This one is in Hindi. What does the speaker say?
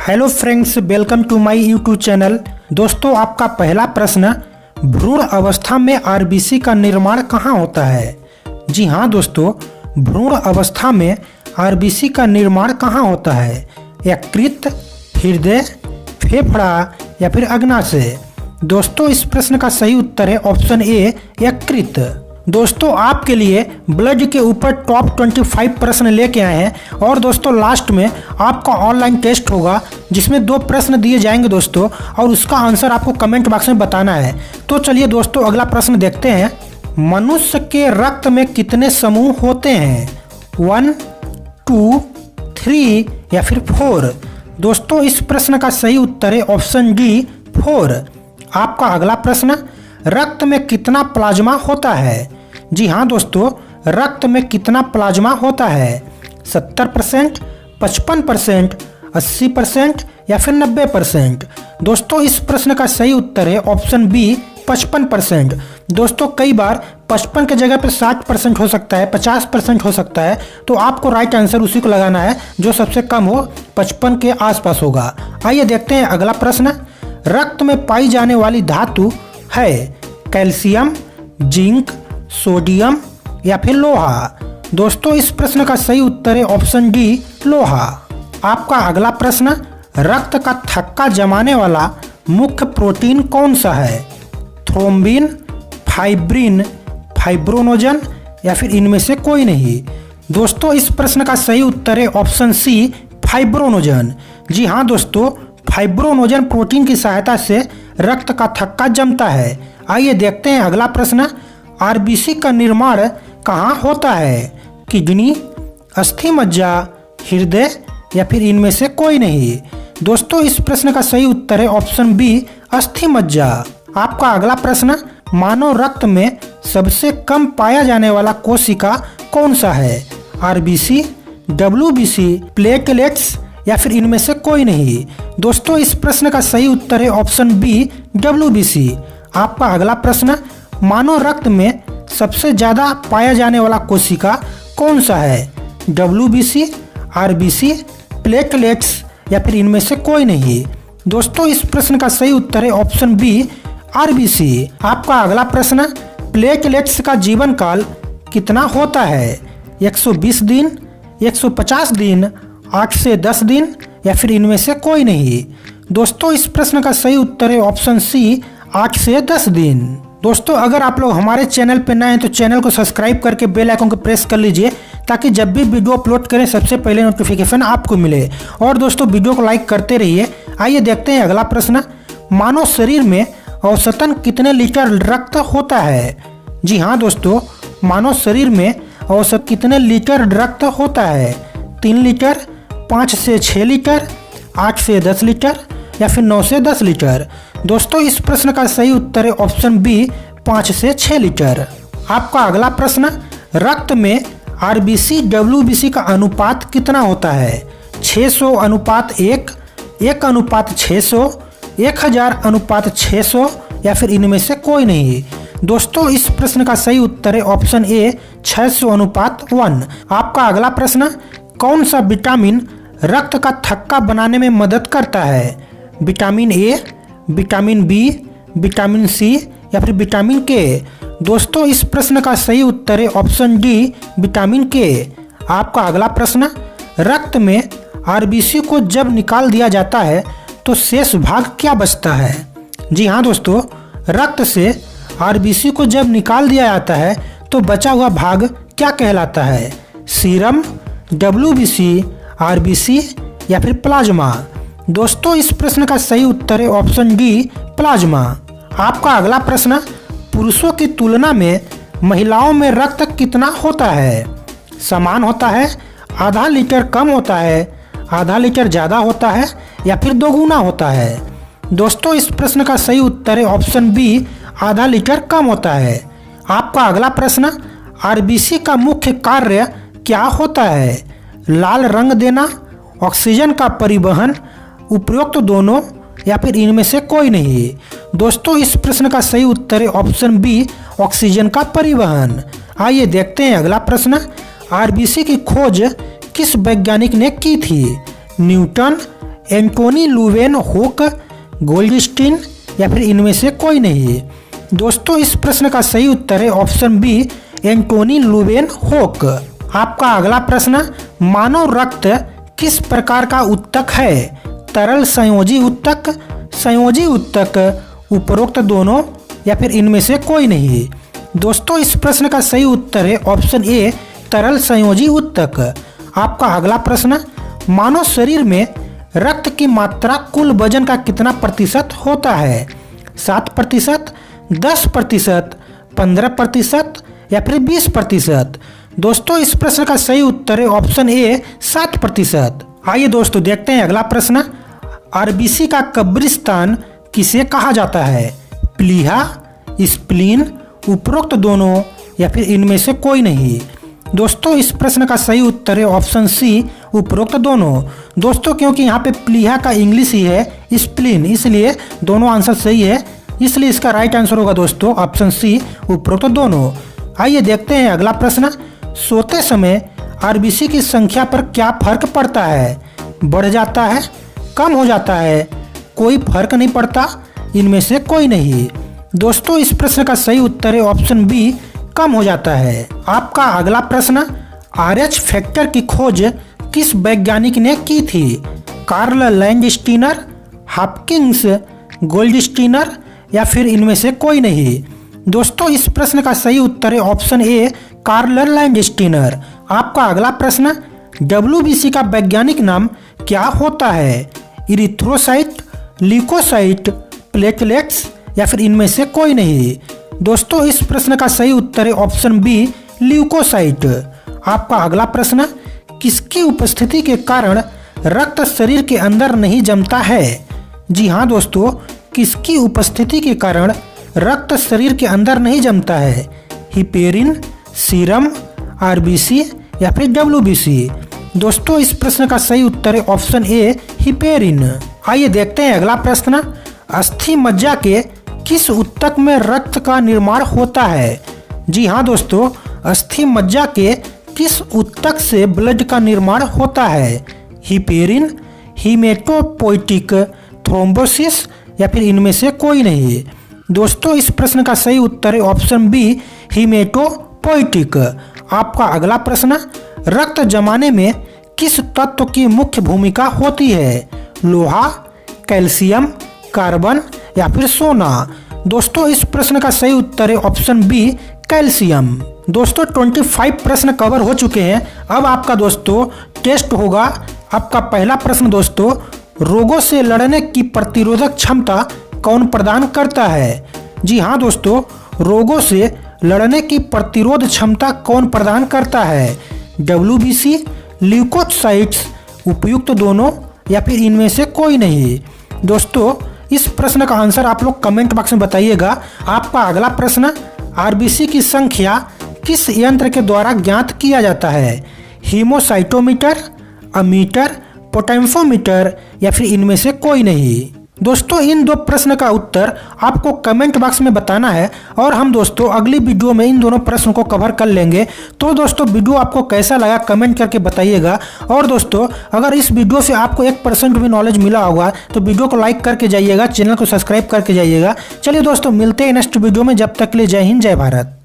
Hello friends, welcome to my YouTube channel. दोस्तों, आपका पहला प्रश्न, भ्रूण अवस्था में आरबीसी का निर्माण कहाँ होता है? जी हाँ दोस्तों, भ्रूण अवस्था में आरबीसी का निर्माण कहाँ होता है? यकृत, हृदय, फेफड़ा या फिर अग्नाशय? दोस्तों, इस प्रश्न का सही उत्तर है ऑप्शन ए, यकृत। दोस्तों, आपके लिए ब्लड के ऊपर टॉप 25 प्रश्न लेके आए हैं और दोस्तों लास्ट में आपका ऑनलाइन टेस्ट होगा जिसमें 2 प्रश्न दिए जाएंगे दोस्तों, और उसका आंसर आपको कमेंट बॉक्स में बताना है। तो चलिए दोस्तों, अगला प्रश्न देखते हैं। मनुष्य के रक्त में कितने समूह होते हैं? 1, 2, 3 या फिर 4? दोस्तों, इस प्रश्न का सही उत्तर है ऑप्शन डी, 4। आपका अगला प्रश्न, रक्त में कितना प्लाज्मा होता है? जी हाँ दोस्तों, रक्त में कितना प्लाज्मा होता है? 70%, 55%, 80% या फिर 90%? दोस्तों, इस प्रश्न का सही उत्तर है ऑप्शन बी, 55%। दोस्तों, कई बार 55 के जगह पे 60% हो सकता है, 50% हो सकता है, तो आपको राइट आंसर उसी को लगाना है जो सबसे कम हो, 55 के आसपास होगा। आइए देखते हैं अगला प्रश्न। रक्त में पाई जाने वाली धातु है कैल्शियम, जिंक, सोडियम या फिर लोहा? दोस्तों, इस प्रश्न का सही उत्तर है ऑप्शन डी, लोहा। आपका अगला प्रश्न, रक्त का थक्का जमाने वाला मुख्य प्रोटीन कौन सा है? थ्रोम्बिन, फाइब्रिन, फाइब्रोनोजन या फिर इनमें से कोई नहीं? दोस्तों, इस प्रश्न का सही उत्तर है ऑप्शन सी, फाइब्रोनोजन। जी हाँ दोस्तों, फाइब्रोनोजन प्रोटीन की सहायता से रक्त का थक्का जमता है। आइए देखते हैं अगला प्रश्न। आरबीसी का निर्माण कहाँ होता है? किडनी, अस्थि मज्जा, हृदय या फिर इनमें से कोई नहीं? दोस्तों, इस प्रश्न का सही उत्तर है ऑप्शन बी, अस्थि मज्जा। आपका अगला प्रश्न, मानव रक्त में सबसे कम पाया जाने वाला कोशिका कौन सा है? आरबीसी, डब्ल्यूबीसी, प्लेटलेट्स या फिर इनमें से कोई नहीं? दोस्तों, इस प्रश्न का सही उत्तर है ऑप्शन बी, डब्ल्यूबीसी। आपका अगला प्रश्न, मानव रक्त में सबसे ज्यादा पाया जाने वाला कोशिका कौन सा है? डब्ल्यूबीसी, आरबीसी, प्लेटलेट्स या फिर इनमें से कोई नहीं? दोस्तों, इस प्रश्न का सही उत्तर है ऑप्शन बी, आरबीसी। आपका अगला प्रश्न, प्लेटलेट्स का जीवन काल कितना होता है? 120 दिन, 150 दिन, 8 से 10 दिन या फिर इनमें से कोई नहीं? दोस्तों, इस प्रश्न का सही उत्तर है ऑप्शन सी, 8 से 10 दिन। दोस्तों, अगर आप लोग हमारे चैनल पर नए हैं तो चैनल को सब्सक्राइब करके बेल आइकन को प्रेस कर लीजिए ताकि जब भी वीडियो अपलोड करें सबसे पहले नोटिफिकेशन आपको मिले। और दोस्तों, वीडियो को लाइक करते रहिए। आइए देखते हैं अगला प्रश्न। मानव शरीर में औसतन कितने लीटर रक्त होता है? जी हाँ दोस्तों, मानव शरीर में औसत कितने लीटर रक्त होता है? 3 लीटर, 5 से 6 लीटर, 8 से 10 लीटर या फिर 9 से 10 लीटर? दोस्तों, इस प्रश्न का सही उत्तर है ऑप्शन बी, 5 से 6 लीटर। आपका अगला प्रश्न, रक्त में आरबीसी डब्ल्यूबीसी का अनुपात कितना होता है? 600 अनुपात 1, 1 अनुपात 600, 1000 अनुपात 600 या फिर इनमें से कोई नहीं? दोस्तों, इस प्रश्न का सही उत्तर है ऑप्शन ए, 600 अनुपात 1। आपका अगला प्रश्न, कौन सा विटामिन रक्त का थक्का बनाने में मदद करता है? Vitamin A, vitamin B, vitamin C या फिर विटामिन के? दोस्तों, इस प्रश्न का सही उत्तर है ऑप्शन डी, विटामिन के। आपका अगला प्रश्न, रक्त में आरबीसी को जब निकाल दिया जाता है तो शेष भाग क्या बचता है? जी हाँ दोस्तों, रक्त से आरबीसी को जब निकाल दिया जाता है तो बचा हुआ भाग क्या कहलाता है? सीरम, डब्ल्यूबीसी, आरबीसी या फिर प्लाज्मा? दोस्तों, इस प्रश्न का सही उत्तर है ऑप्शन डी, प्लाज्मा। आपका अगला प्रश्न, पुरुषों की तुलना में महिलाओं में रक्त कितना होता है? समान होता है, आधा लीटर कम होता है, आधा लीटर ज़्यादा होता है या फिर 2 गुना होता है? दोस्तों, इस प्रश्न का सही उत्तर है ऑप्शन बी, आधा लीटर कम होता है। आपका अगला प्रश्न, आरबीसी का मुख्य कार्य क्या होता है? लाल रंग देना, ऑक्सीजन का परिवहन, उपरोक्त दोनों या फिर इनमें से कोई नहीं? दोस्तों, इस प्रश्न का सही उत्तर है ऑप्शन बी, ऑक्सीजन का परिवहन। आइए देखते हैं अगला प्रश्न। आरबीसी की खोज किस वैज्ञानिक ने की थी? न्यूटन, एंटोनी लुवेनहोक, गोल्डस्टीन या फिर इनमें से कोई नहीं। दोस्तों इस प्रश्न का सही उत्तर है ऑप्शन बी, एंटोनी लुवेनहोक। आपका अगला प्रश्न, मानव रक्त किस प्रकार का उत्तक है? तरल संयोजी उत्तक, संयोजी उत्तक, उपरोक्त दोनों या फिर इनमें से कोई नहीं। दोस्तों इस प्रश्न का सही उत्तर है ऑप्शन ए, तरल संयोजी उत्तक। आपका अगला प्रश्न, मानव शरीर में रक्त की मात्रा कुल वजन का कितना प्रतिशत होता है? 7%, 10%, 15% या फिर 20%? दोस्तों इस प्रश्न का सही उत्तर है ऑप्शन ए, 7%। आइए दोस्तों देखते हैं अगला प्रश्न, आरबीसी का कब्रिस्तान किसे कहा जाता है? प्लीहा, स्प्लीन, उपरोक्त दोनों या फिर इनमें से कोई नहीं। दोस्तों इस प्रश्न का सही उत्तर है ऑप्शन सी, उपरोक्त दोनों। दोस्तों क्योंकि यहाँ पे प्लीहा का इंग्लिश ही है स्प्लीन, इसलिए दोनों आंसर सही है, इसलिए इसका राइट आंसर होगा दोस्तों ऑप्शन सी, उपरोक्त दोनों। आइए देखते हैं अगला प्रश्न, सोते समय आरबीसी की संख्या पर क्या फर्क पड़ता है? बढ़ जाता है, कम हो जाता है, कोई फर्क नहीं पड़ता, इनमें से कोई नहीं। दोस्तों इस प्रश्न का सही उत्तर है ऑप्शन बी, कम हो जाता है। आपका अगला प्रश्न, RH फैक्टर की खोज किस वैज्ञानिक ने की थी? कार्ल लैंडस्टीनर, हॉपकिंस, गोल्डस्टीनर या फिर इनमें से कोई नहीं। दोस्तों इस प्रश्न का सही उत्तर है ऑप्शन ए, कार्ल लैंडस्टीनर। आपका अगला प्रश्न, WBC का वैज्ञानिक नाम क्या होता है? इरिथ्रोसाइट, ल्यूकोसाइट, प्लेटलेट्स या फिर इनमें से कोई नहीं। दोस्तों इस प्रश्न का सही उत्तर है ऑप्शन बी, ल्यूकोसाइट। आपका अगला प्रश्न, किसकी उपस्थिति के कारण रक्त शरीर के अंदर नहीं जमता है? जी हाँ दोस्तों, किसकी उपस्थिति के कारण रक्त शरीर के अंदर नहीं जमता है? हिपेरिन, सीरम, आरबीसी या फिर WBC? दोस्तों इस प्रश्न का सही उत्तर है ऑप्शन ए, हिपेरिन। आइए देखते हैं अगला प्रश्न, अस्थि मज्जा के किस उत्तक में रक्त का निर्माण होता है? जी हाँ दोस्तों, अस्थि मज्जा के किस उत्तक से ब्लड का निर्माण होता है? हिपेरिन, हीमेटोपोइटिक, थ्रोम्बोसिस या फिर इनमें से कोई नहीं। दोस्तों इस प्रश्न का सही उत्तर है ऑप्शन बी, हीमेटोपोइटिक। आपका अगला प्रश्न, रक्त जमाने में किस तत्व की मुख्य भूमिका होती है? लोहा, कैल्शियम, कार्बन या फिर सोना? दोस्तों इस प्रश्न का सही उत्तर है ऑप्शन बी, कैल्शियम। दोस्तों 25 प्रश्न कवर हो चुके हैं। अब आपका दोस्तों टेस्ट होगा। आपका पहला प्रश्न दोस्तों, रोगों से लड़ने की प्रतिरोधक क्षमता कौन प्रदान करता है? जी हाँ दोस्तों, रोगों से लड़ने की प्रतिरोध क्षमता कौन प्रदान करता है? WBC, ल्यूकोसाइट्स, उपयुक्त दोनों या फिर इनमें से कोई नहीं। दोस्तों इस प्रश्न का आंसर आप लोग कमेंट बॉक्स में बताइएगा। आपका अगला प्रश्न, आरबीसी की संख्या किस यंत्र के द्वारा ज्ञात किया जाता है? हीमोसाइटोमीटर, अमीटर, पोटेंशियोमीटर या फिर इनमें से कोई नहीं। दोस्तों इन दो प्रश्न का उत्तर आपको कमेंट बॉक्स में बताना है और हम दोस्तों अगली वीडियो में इन दोनों प्रश्न को कवर कर लेंगे। तो दोस्तों वीडियो आपको कैसा लगा कमेंट करके बताइएगा। और दोस्तों अगर इस वीडियो से आपको 1% भी नॉलेज मिला होगा तो वीडियो को लाइक करके जाइएगा, चैनल को सब्सक्राइब करके जाइएगा। चलिए दोस्तों मिलते हैं नेक्स्ट वीडियो में, जब तक के लिए जय हिंद, जय भारत।